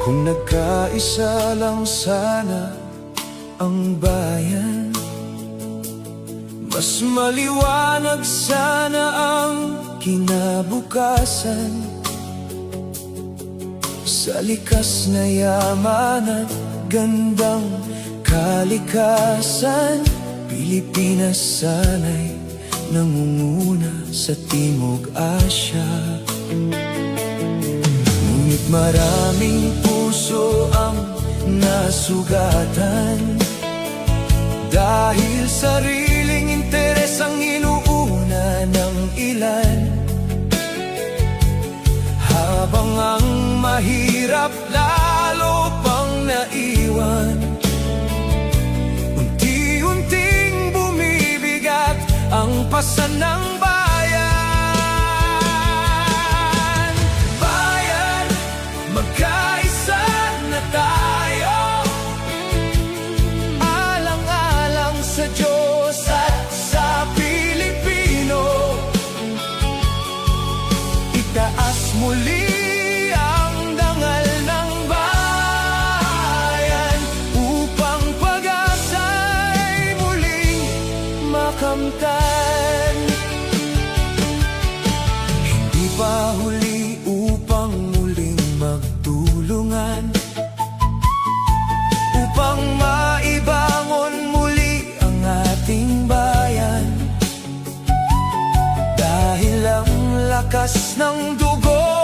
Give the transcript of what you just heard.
Kung nagkaisa lang sana ang bayan, mas maliwanag sana ang kinabukasan. Sa likas na yaman at gandang kalikasan, Pilipinas sana'y nangunguna sa Timog Asya. Ngunit maraming puso ang nasugatan, dahil sariling interes ang inuuna ng ilan. Habang ang mahirap lalo pang naiwan, unti-unting bumibigat ang pasan ng bayan. Bayan, magkaisa na tayo, alang-alang sa Diyos at sa Pilipino. Itaas muli ang dangal ng bayan, upang pag-asa'y muling makamtan. Hindi pa huli upang muling magtulungan, upang maibangon muli ang ating bayan. Dahil ang lakas ng dugo